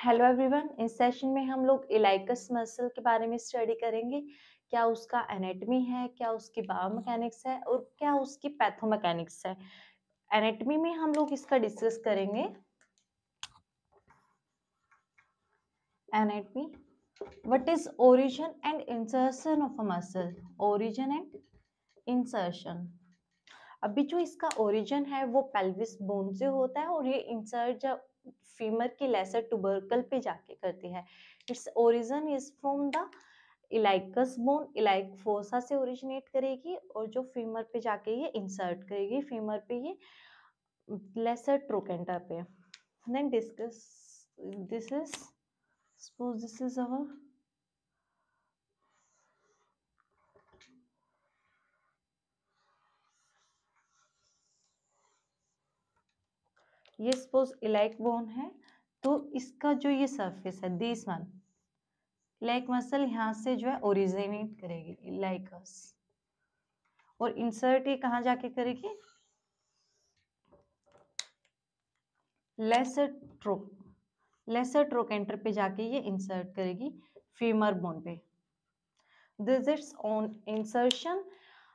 Hello everyone, इस session में हम लोग इलाइकस मसल के बारे में स्टडी करेंगे। क्या उसका एनाटॉमी है, क्या उसकी बायोमैकेनिक्स है और क्या उसकी पैथोमैकेनिक्स है। एनाटॉमी में हम लोग इसका डिस्कस करेंगे। Anatomy, what is origin and insertion of a muscle. Origin and insertion. अभी जो इसका ओरिजिन है वो पेल्विस बोन से होता है और ये इंसर्ट जब फीमर की लेसर टुबरकल पे जाके करती है। It's origin is from the iliacus bone, iliac fossa से ओरिजिनेट करेगी और जो फीमर पे जाके ये इंसर्ट करेगी फीमर पे, ये लेसर ट्रोकेंटा पे। Then discuss this is, suppose this is our ये सपोज इलाइक बोन है, तो इसका जो ये सरफेस है दिस वन इलाइक मसल यहाँ से जो है ओरिजिनेट करेगी इलाइकस और इंसर्ट ये कहाँ जाके करेगी लेसर ट्रो लेसर ट्रोकेंटर पे जाके ये इंसर्ट करेगी फीमर बोन पे। This it's on insertion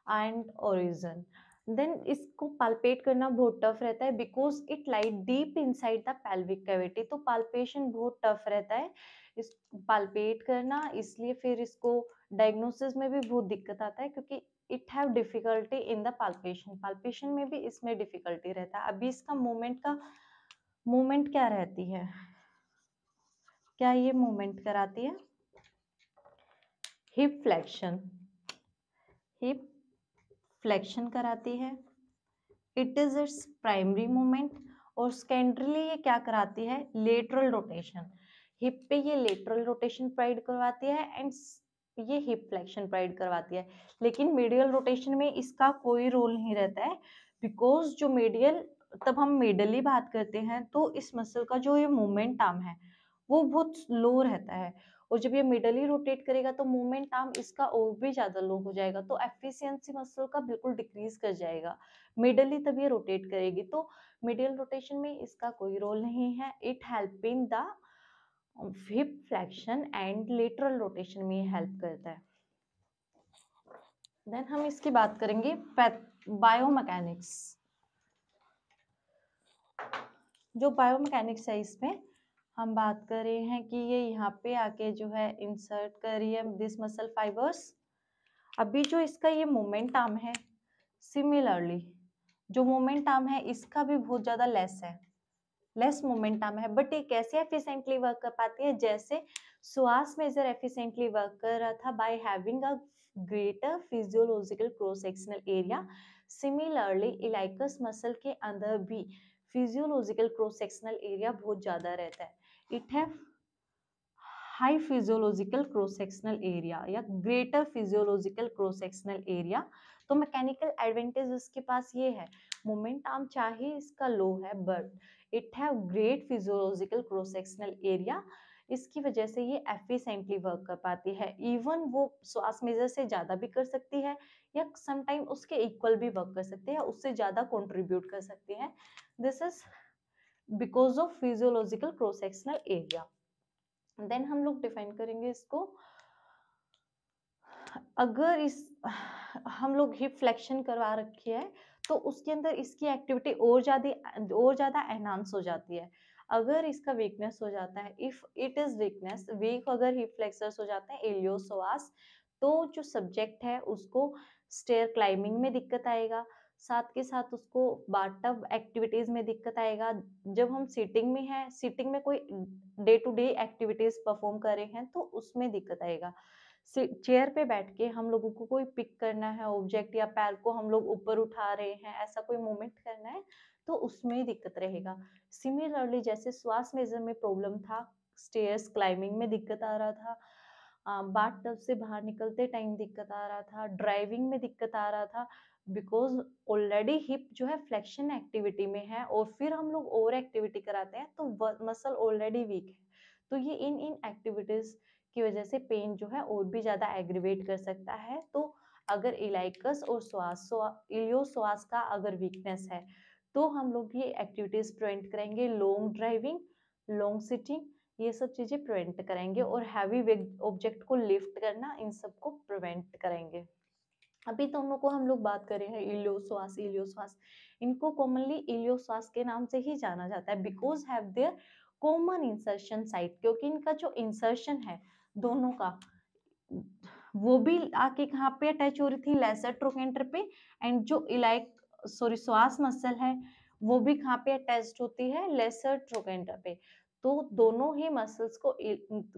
and origin. Then इसको पाल्पेट करना बहुत टफ रहता है because it light deep inside the pelvic cavity, तो पाल्पेशन बहुत टफ रहता है इस पाल्पेट करना, इसलिए फिर इसको डायग्नोसिस में भी बहुत दिक्कत आता है क्योंकि it have difficulty in the palpation. Palpation में भी इसमें डिफिकल्टी रहता है। अभी इसका मूवमेंट क्या रहती है, क्या ये मूवमेंट कराती है हिप फ्लेक्शन, हिप फ्लेक्शन कराती है। It is its primary movement और सेकेंडरीली ये क्या कराती है लेटरल रोटेशन। हिप पे ये लेटरल रोटेशन प्रोवाइड करवाती है एंड ये हिप फ्लेक्शन प्रोवाइड करवाती है। लेकिन मीडियल रोटेशन में इसका कोई रोल नहीं रहता है बिकॉज जो मीडियल, तब हम मीडियली बात करते हैं तो इस मसल का जो ये मूवमेंट आर्म है वो बहुत स्लो रहता है और जब ये मिडली रोटेट करेगा तो मूवमेंट आर्म इसका और भी ज्यादा लो हो जाएगा, तो एफिशिएंसी मसल का बिल्कुल डिक्रीज कर जाएगा। मिडली तब ये रोटेट करेगी, तो मिडियल रोटेशन में इसका कोई रोल नहीं है। It helping the hip flexion and lateral rotation में ये हेल्प करता है। देन हम इसकी बात करेंगे बायोमैकेनिक्स। जो बायोमैकेनिक्स है इसमें हम बात कर रहे हैं कि ये यहाँ पे आके जो है इंसर्ट कर रही है दिस मसल फाइबर्स। अभी जो इसका ये मोमेंट आर्म है, सिमिलरली जो मोमेंट आर्म है इसका भी बहुत ज्यादा लेस मोमेंट आर्म है, बट ये कैसे एफिशिएंटली वर्क कर पाती है, जैसे श्वास मेजर एफिशिएंटली वर्क कर रहा था by having a greater physiological cross sectional area. Similarly iliacus muscle के अंदर भी फिजियोलॉजिकल क्रॉस सेक्शनल एरिया बहुत ज्यादा रहता है। It have high physiological cross sectional area या greater physiological cross sectional area. तो मैकेनिकल एडवांटेज उसके पास ये है, मोमेंट आर्म चाहे इसका लो है but it have great physiological cross sectional area. इसकी वजह से ये एफिशिएंटली वर्क कर पाती है। इवन वो श्वास मेजर से ज्यादा भी कर सकती है या समटाइम उसके इक्वल भी वर्क कर सकती है, उससे ज्यादा कंट्रीब्यूट कर सकती है। This is because of physiological cross sectional area. Then हम लोग डिफाइन करेंगे इसको। अगर इस हम लोग हिप फ्लेक्शन करवा रखी है तो उसके अंदर इसकी एक्टिविटी और ज्यादा एनहांस हो जाती है। अगर इसका वीकनेस हो जाता है, इफ इट इज वीक अगर हिप फ्लेक्सर्स हो जाते हैं इलियोपसोआस, तो जो सब्जेक्ट है उसको स्टेयर क्लाइंबिंग में दिक्कत आएगा, साथ के साथ उसको बाथटब एक्टिविटीज में दिक्कत आएगा। जब हम सीटिंग में कोई day to day activities perform कर रहे हैं तो उसमें दिक्कत आएगा। चेयर पे बैठ के हम लोगों को कोई पिक करना है ऑब्जेक्ट या पैर को हम लोग ऊपर उठा रहे हैं, ऐसा कोई मूवमेंट करना है तो उसमें दिक्कत रहेगा। सिमिलरली जैसे श्वास मेजर में प्रॉब्लम था, स्टेयर्स क्लाइंबिंग में दिक्कत आ रहा था, बाथ टब से बाहर निकलते टाइम दिक्कत आ रहा था, ड्राइविंग में दिक्कत आ रहा था, बिकॉज ऑलरेडी हिप जो है फ्लेक्शन एक्टिविटी में है और फिर हम लोग ओवर एक्टिविटी कराते हैं तो मसल ऑलरेडी वीक है, तो ये इन इन एक्टिविटीज की वजह से पेन जो है और भी ज्यादा एग्रीवेट कर सकता है। तो अगर इलाइकस और इलियोपसोआस का अगर वीकनेस है तो हम लोग ये एक्टिविटीज प्रिवेंट करेंगे, लॉन्ग ड्राइविंग, लॉन्ग सिटिंग ये सब चीजें प्रिवेंट करेंगे, और हैवी ऑब्जेक्ट को लिफ्ट करना, इन सब को प्रिवेंट करेंगे। अभी दोनों को हम लोग बात कर रहे हैं इलियोश्वास, इलियोश्वास। इनको कॉमनली इलियोश्वास के नाम से ही जाना जाता है, because have their common insertion site, क्योंकि इनका जो इंसर्शन है दोनों का, वो भी आके कहाँ पे अटैच हो रही थी, लेसर ट्रोकेंटर पे, एंड जो इलाइक सॉरी श्वास मसल है वो भी कहाँ पे अटैच्ड होती है, लेसर ट्रोकेंटर पे। तो दोनों ही मसल्स को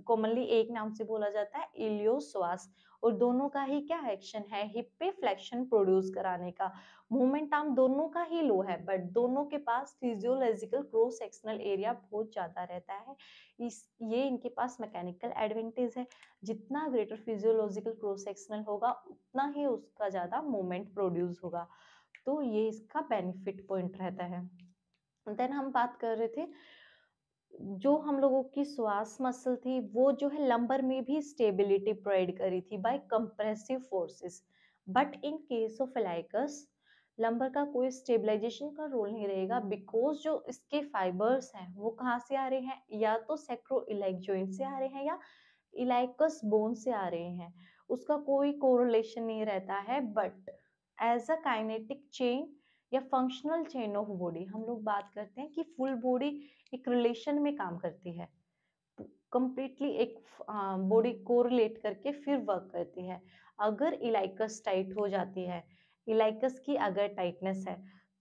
कॉमनली एक नाम से बोला जाता है इलियोश्वास, और दोनों का ही क्या एक्शन है, हिप पे फ्लेक्शन प्रोड्यूस कराने का। मूवमेंट आर्म दोनों का ही लो है, बट दोनों के पास फिजियोलॉजिकल क्रॉस सेक्शनल एरिया बहुत ज्यादा रहता है, ये इनके पास मैकेनिकल एडवांटेज है। जितना ग्रेटर फिजियोलॉजिकल क्रॉस सेक्शनल होगा उतना ही उसका ज्यादा मूवमेंट प्रोड्यूस होगा, तो ये इसका बेनिफिट पॉइंट रहता है। देन हम बात कर रहे थे, जो हम लोगों की श्वास मसल थी वो जो है लंबर में भी स्टेबिलिटी प्रोवाइड करी थी by compressive forces, but in case of iliacus lumbar का कोई स्टेबलाइजेशन का रोल नहीं रहेगा, बिकॉज जो इसके फाइबर्स हैं वो कहाँ से आ रहे हैं, या तो सैक्रोइलाइक जॉइंट से आ रहे हैं या इलाइकस बोन से आ रहे हैं, उसका कोई कोरिलेशन नहीं रहता है। But as a kinetic chain या फंक्शनल चेन ऑफ बॉडी हम लोग बात करते हैं कि फुल बॉडी एक रिलेशन में काम करती है, कंप्लीटली एक बॉडी को रिलेट करके फिर वर्क करती है। अगर इलाइकस टाइट हो जाती है, इलाइकस की अगर टाइटनेस है,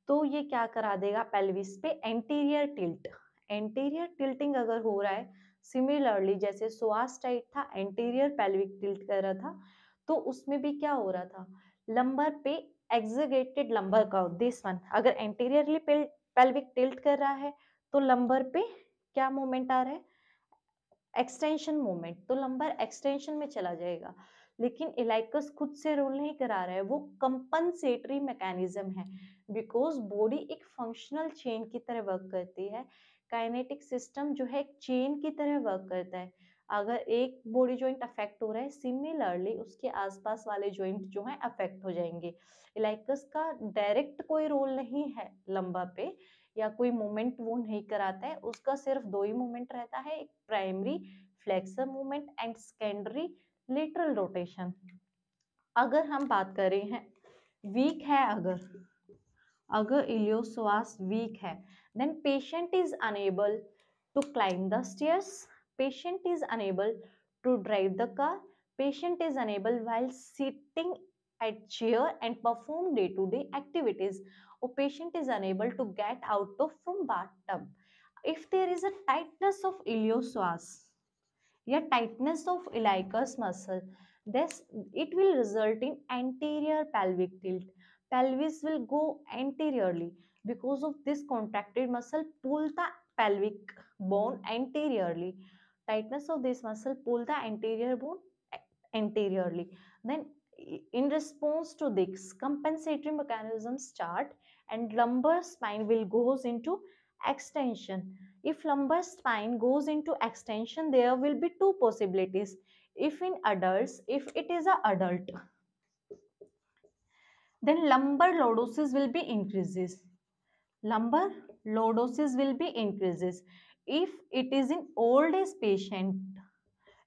तो ये क्या करा देगा पेल्विस पे एंटीरियर टिल्ट, एंटीरियर टिल्टिंग अगर हो रहा है, सिमिलरली जैसे श्वास टाइट था एंटीरियर पेल्विक टिल्ट कर रहा था, तो उसमें भी क्या हो रहा था, लंबर पे एक्सगेटेड लंबर कर्व, दिस वन अगर एंटीरियरली पेल्विक टिल्ट कर रहा है तो लंबर पे क्या मूवमेंट आ रहा है, एक्सटेंशन मूवमेंट, तो लंबर एक्सटेंशन में चला जाएगा। लेकिन इलाइकस खुद से रोल नहीं करा रहा है, वो कंपनसेटरी मैकेनिज्म है, बिकॉज बॉडी एक फंक्शनल चेन की तरह वर्क करती है, काइनेटिक सिस्टम जो है एक चेन की तरह वर्क करता है। अगर एक बॉडी जॉइंट अफेक्ट हो रहा है, सिमिलरली उसके आसपास वाले जॉइंट जो है अफेक्ट हो जाएंगे। इलाइकस का डायरेक्ट कोई रोल नहीं है लंबा पे, या कोई मूवमेंट वो नहीं कराता है, उसका सिर्फ दो ही मूवमेंट रहता है, एक primary flexor movement and secondary lateral rotation. अगर हम बात कर रहे हैं वीक है, अगर इलियोश्वास वीक है, then patient is unable to climb the stairs, patient is unable to drive the car, patient is unable while sitting at chair and perform day to day activities, or patient is unable to get out of from bathtub. If there is a tightness of iliopsoas या tightness of iliacus muscle, this it will result in anterior pelvic tilt, pelvis will go anteriorly, because of this contracted muscle pull the pelvic bone anteriorly, tightness of this muscle pull the anterior bone anteriorly. Then in response to this, compensatory mechanisms start and lumbar spine will goes into extension. If lumbar spine goes into extension, there will be two possibilities. If in adults, if it is an adult, then lumbar lordosis will be increases. Lumbar lordosis will be increases. If it is in old age patient,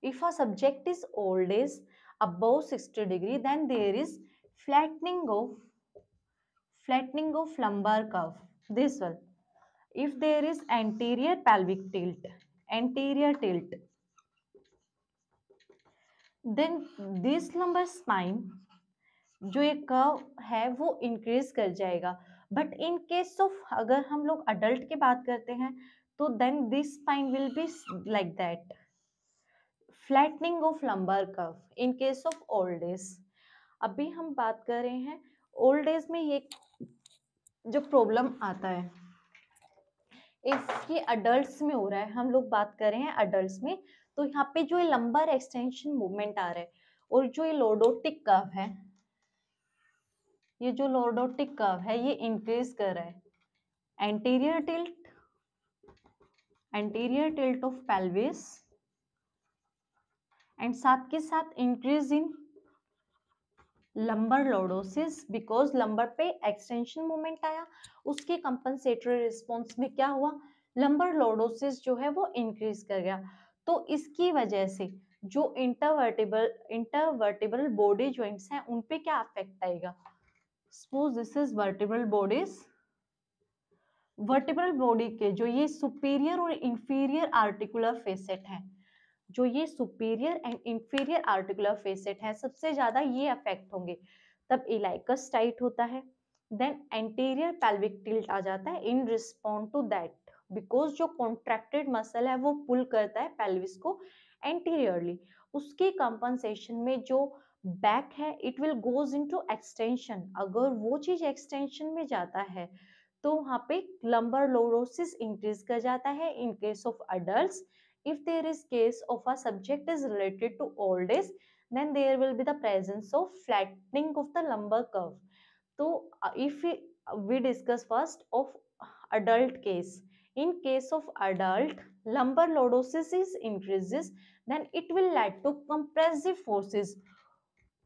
if a subject is old age above 60 degree, then there is flattening of lumbar curve. This one. If there is anterior pelvic tilt, then this lumbar spine जो एक curve है वो increase कर जाएगा। But in case of अगर हम लोग adult की बात करते हैं, तो then this spine will be like that, flattening of lumbar curve in case of old age. अभी हम बात कर रहे हैं ओल्ड एज में ये जो प्रॉब्लम आता है इसकी अडल्ट्स में हो रहा है, हम लोग बात कर रहे हैं अडल्ट्स में, तो यहाँ पे जो लंबर एक्सटेंशन मूवमेंट आ रहा है और जो ये लॉर्डोटिक कर्व है, ये जो लॉर्डोटिक कर्व है ये इंक्रीज कर रहा है, anterior tilt of pelvis, and साथ के साथ increase in lumbar lordosis, because lumbar पे एक्सटेंशन मूवमेंट आया, उसके कंपनसेटरी रिस्पॉन्स में क्या हुआ, लंबर लॉर्डोसिस जो है वो इंक्रीज कर गया। तो इसकी वजह से जो इंटरवर्टिबल बॉडी ज्वाइंट्स हैं उन पे क्या अफेक्ट आएगा? Suppose this is vertebral bodies, vertebral body के जो ये सुपीरियर और इंफीरियर आर्टिकुलर फेसेट हैं, जो ये superior and inferior articular facet है, सबसे ज्यादा ये अफेक्ट होंगे। तब इलाइकस टाइट होता है, देन एंटीरियर पेल्विक टिल्ट आ जाता है इन रिस्पॉन्ड टू दैट, बिकॉज जो कॉन्ट्रैक्टेड मसल है वो पुल करता है पेल्विस को एंटीरियरली। उसके कंपनसेशन में जो बैक है it will goes into extension, अगर वो चीज एक्सटेंशन में जाता है तो वहां पे लंबर लोरोसिस इंक्रीज कर जाता है इन case of adults. if there is case of a subject is related to old age, then there will be the presence of flattening of the lumbar curve. So if we discuss first of adult case, in case of adult lumbar lordosis is increases, then it will lead to compressive forces,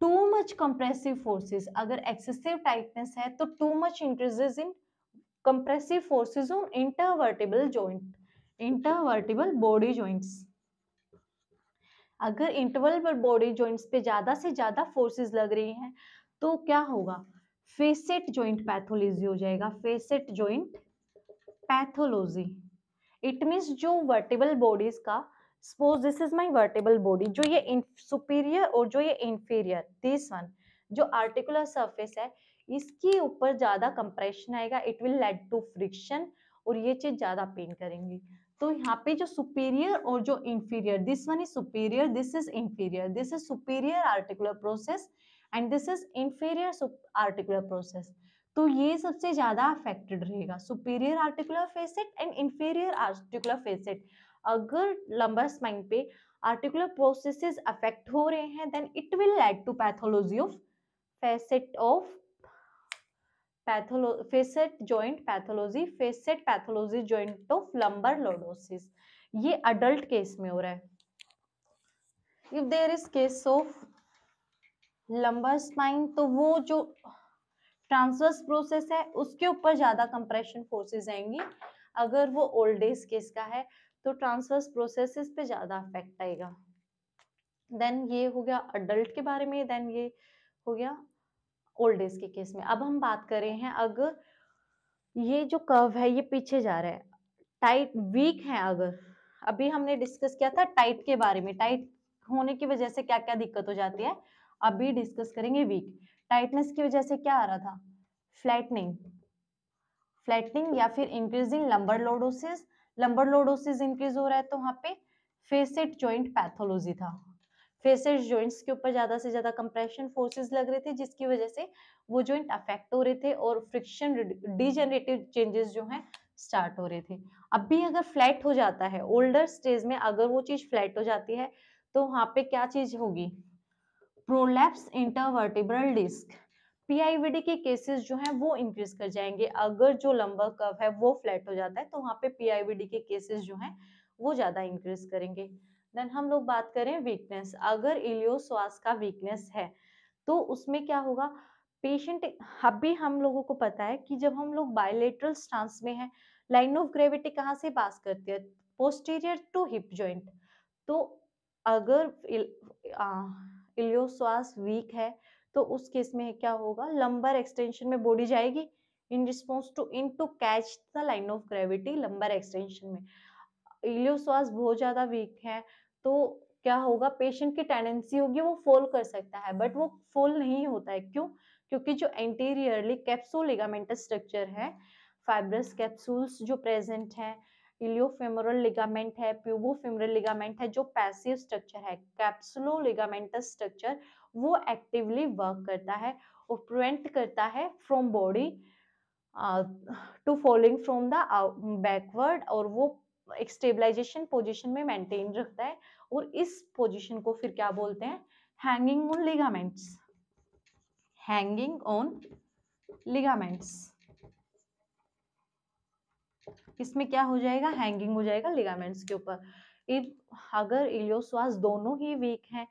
too much compressive forces। अगर excessive tightness है तो too much increases in compressive forces on intervertebral joint, intervertebral body joints। अगर interval body joints पे ज्यादा से ज्यादा forces लग रही हैं तो क्या होगा? फेसेट जॉइंट पैथोलॉजी हो जाएगा, facet joint pathology. It means जो वर्टिबल बॉडीज का, suppose this is my vertebral body, जो ये सुपीरियर और जो ये इंफीरियर, दिस वन जो आर्टिकुलर सरफेस है इसके ऊपर ज्यादा कंप्रेशन आएगा, it will lead to friction और ये चीज ज्यादा पेन करेंगी। तो यहाँ पे जो सुपीरियर और जो inferior, this one is superior, this is inferior, this is superior articular process and this is inferior articular process. तो ये सबसे ज्यादा अफेक्टेड रहेगा, superior articular facet and inferior articular facet. अगर लंबर स्पाइन पे आर्टिकुलर प्रोसेसेस अफेक्ट हो रहे हैं then it will lead to pathology of facet of facet joint pathology, facet pathology joint of lumbar lordosis. ये adult case में हो रहा है। If there is case of lumbar spine तो वो जो ट्रांसवर्स प्रोसेस है उसके ऊपर ज्यादा कंप्रेशन फोर्सेस आएंगी। अगर वो ओल्ड एज केस का है तो ट्रांसवर्स प्रोसेसेस पे ज्यादा अफेक्ट आएगा। देन ये हो गया अडल्ट के बारे में, देन ये हो गया ओल्ड एज के केस में। अब हम बात कर रहे हैं अगर ये जो कर्व है ये पीछे जा रहा है, टाइट वीक है, अगर अभी हमने डिस्कस किया था टाइट के बारे में, टाइट होने की वजह से क्या क्या दिक्कत हो जाती है, अभी डिस्कस करेंगे वीक। टाइटनेस की वजह से क्या आ रहा था? फ्लैटनिंग, फ्लैटनिंग या फिर increasing lumbar lordosis. Lumbar lordosis increase हो रहा है तो वहां पे फेसेट जॉइंट पैथोलॉजी था, फेसेट जॉइंट्स के ऊपर ज्यादा से ज्यादा कंप्रेशन फोर्सेस लग रहे थे जिसकी वजह से वो जॉइंट अफेक्ट हो रहे थे और फ्रिक्शन डिजेनरेटिव चेंजेस जो हैं स्टार्ट हो रहे थे। अब भी अगर फ्लैट हो जाता है ओल्डर स्टेज में, अगर वो चीज फ्लैट हो जाती है तो वहां पे क्या चीज होगी? प्रोलैप्स इंटरवर्टिब्रल डिस्क, पीआईवीडी के केसेस जो हैं वो इंक्रीज कर जाएंगे। अगर जो लंबर कर्व है वो फ्लैट हो जाता है तो वहां पे पीआईवीडी के केसेस जो हैं वो ज्यादा इंक्रीज करेंगे। देन हम लोग बात करें वीकनेस, अगर इलियोश्वास का वीकनेस है तो उसमें क्या होगा? पेशेंट, अभी हम लोगों को पता है कि जब हम लोग बायलेटरल स्टांस में है, लाइन ऑफ ग्रेविटी कहाँ से पास करती है? Posterior to hip joint. तो अगर इलियोश्वास वीक है तो उस केस में क्या होगा? लंबर एक्सटेंशन में बॉडी जाएगी in response to catch the line of gravity lumbar extension में। इलियोश्वास बहुत ज्यादा वीक है तो क्या होगा? पेशेंट की टेंडेंसी होगी वो फॉल कर सकता है, बट वो फॉल नहीं होता है। क्यों? क्योंकि जो एंटीरियरली कैप्सूल लिगामेंटस स्ट्रक्चर है, फाइब्रस कैप्सूल्स जो प्रेजेंट है, इलियोफेमोरल लिगामेंट है, प्यूबोफेमोरल लिगामेंट है, जो पैसिव स्ट्रक्चर है, कैप्सुलो लिगामेंटस स्ट्रक्चर, वो एक्टिवली वर्क करता है और प्रिवेंट करता है from body to falling from the backward, और वो एक स्टेबलाइजेशन पोजीशन में मेंटेन रखता है। और इस पोजीशन को फिर क्या बोलते हैं? Hanging on ligaments, hanging on ligaments. इसमें क्या हो जाएगा? हैंगिंग हो जाएगा लिगामेंट्स के ऊपर। अगर इलियोश्वास दोनों ही वीक हैं,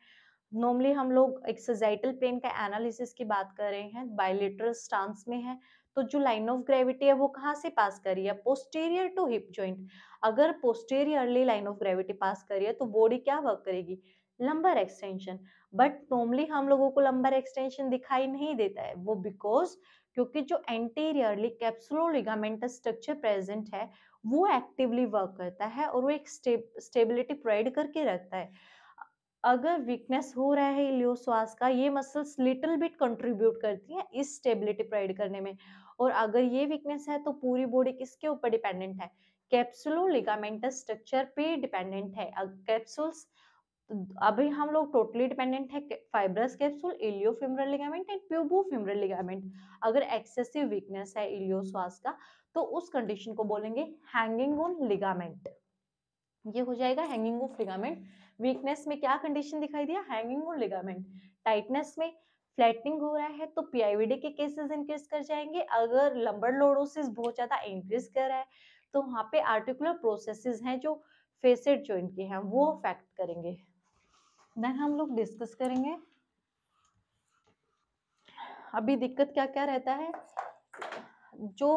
नॉर्मली हम लोग एक सैजिटल प्लेन का एनालिसिस की बात कर रहे हैं, बायलेटरल स्टांस में है तो जो लाइन ऑफ ग्रेविटी है वो कहाँ से पास कर रही है? Posterior to hip joint. अगर posteriorly line of gravity pass कर रही है तो बॉडी क्या वर्क करेगी? Lumbar extension. बट नॉर्मली हम लोगों को लंबर एक्सटेंशन दिखाई नहीं देता है, वो बिकॉज क्योंकि जो एंटीरियरली कैप्सुलो लिगामेंटस स्ट्रक्चर प्रेजेंट है वो एक्टिवली वर्क करता है और वो एक स्टेबिलिटी प्रोवाइड करके रखता है। अगर वीकनेस हो रहा है इलियोश्वास का, ये मसल्स लिटिल बिट कंट्रीब्यूट करती है इस स्टेबिलिटी प्रोवाइड करने में। और अगर ये वीकनेस है तो पूरी बॉडी किसके ऊपर डिपेंडेंट है? कैप्सुलो लिगामेंटस स्ट्रक्चर पे डिपेंडेंट है। कैप्सूल्स, अभी हम लोग टोटली डिपेंडेंट है fibrous capsule, iliofemoral ligament and pubofemoral ligament. अगर एक्सेसिव वीकनेस है इलियोश्वास का तो उस कंडीशन को बोलेंगे हैंगिंग ऑन लिगामेंट। ये हो जाएगा हैंगिंग ऑफ लिगामेंट। वीकनेस में क्या कंडीशन दिखाई दिया? Hanging on ligament. टाइटनेस में फ्लैटनिंग हो रहा है तो पीआईवीडी के केसेस इंक्रीज कर जाएंगे। अगर लंबर लोडोसिस बहुत ज्यादा इंक्रीज कर रहा है तो वहां पे आर्टिकुलर प्रोसेसेस हैं जो फेसेट जॉइंट के हैं वो अफेक्ट करेंगे। देन हम लोग डिस्कस करेंगे अभी दिक्कत क्या क्या रहता है। जो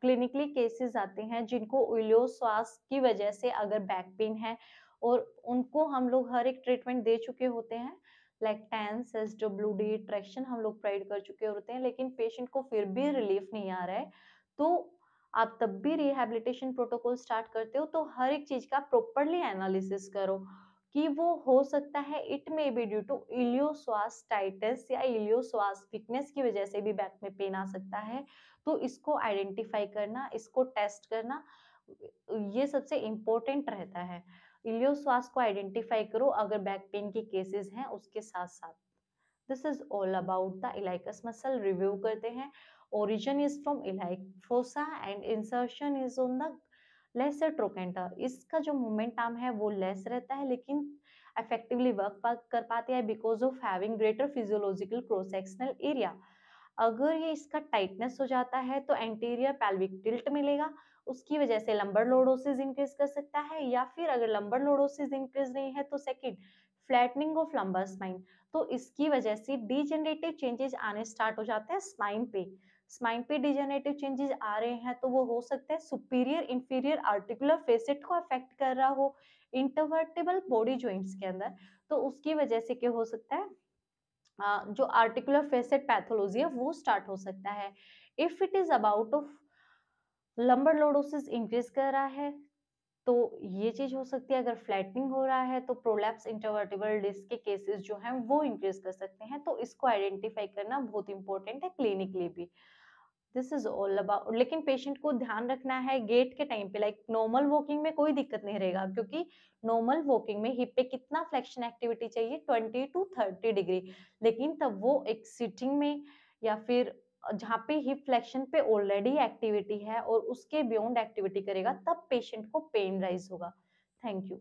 क्लिनिकली केसेस आते हैं जिनको इलियोश्वास की वजह से अगर बैक पेन है और उनको हम लोग हर एक ट्रीटमेंट दे चुके होते हैं, लाइक टेंस एसडब्ल्यूडी ट्रैक्शन हम लोग प्रोवाइड कर चुके होते हैं, लेकिन पेशेंट को फिर भी रिलीफ नहीं आ रहा है, तो आप तब भी रिहैबिलिटेशन प्रोटोकॉल स्टार्ट करते हो तो हर एक चीज का प्रॉपरली एनालिसिस करो कि वो हो सकता है it may be due to iliopsoas tightness या इलियोश्वास वीकनेस की वजह से भी बैक में पेन आ सकता है। तो इसको आइडेंटिफाई करना, इसको टेस्ट करना, ये सबसे इम्पोर्टेंट रहता है। इलियोश्वास को आइडेंटिफाई करो अगर बैक पेन के केसेस हैं उसके साथ साथ। This is all about the iliacus muscle. Review करते हैं। Origin is from iliac fossa and insertion is on the lesser trochanter. इसका जो मूवमेंट आर्म है वो लेस रहता है लेकिन इफेक्टिवली वर्क कर पाते हैं because of having greater physiological cross sectional area. अगर ये इसका टाइटनेस हो जाता है तो एंटीरियर पेल्विक टिल्ट मिलेगा, उसकी वजह से लंबर लोडोसिस इंक्रीज कर सकता है, या फिर अगर लंबर लोडोसिस इंक्रीज नहीं है तो second flattening of lumbar spine. तो इसकी वजह से डिजेनरेटिव चेंजेस आने स्टार्ट हो जाते हैं स्पाइन पे। स्पाइन पे डिजेनरेटिव चेंजेस आ रहे हैं तो वो हो सकता है सुपीरियर इंफीरियर आर्टिकुलर फेसेट को अफेक्ट कर रहा हो इंटरवर्टेबल बॉडी जॉइंट्स के अंदर। तो उसकी वजह से क्या हो सकता है? जो आर्टिकुलर फेसेट पैथोलॉजी है वो स्टार्ट हो सकता है। If it is about of lumbar lordosis increase कर रहा है तो ये चीज हो सकती है। अगर फ्लैटनिंग हो रहा है तो प्रोलैप्स इंटरवर्टिबल डिस्क के केसेस जो हैं वो इंक्रीज कर सकते हैं, तो इसको आइडेंटिफाई करना बहुत इंपॉर्टेंट है क्लिनिकली भी। This is all about. लेकिन पेशेंट को ध्यान रखना है गेट के टाइम पे, लाइक नॉर्मल वॉकिंग में कोई दिक्कत नहीं रहेगा क्योंकि नॉर्मल वॉकिंग में हिप पे कितना फ्लेक्शन एक्टिविटी चाहिए? 20 to 30 डिग्री। लेकिन तब वो एक सिटिंग में या फिर जहाँ पे हिप फ्लेक्शन पे ऑलरेडी एक्टिविटी है और उसके बियॉन्ड एक्टिविटी करेगा तब पेशेंट को पेन राइज होगा। Thank you.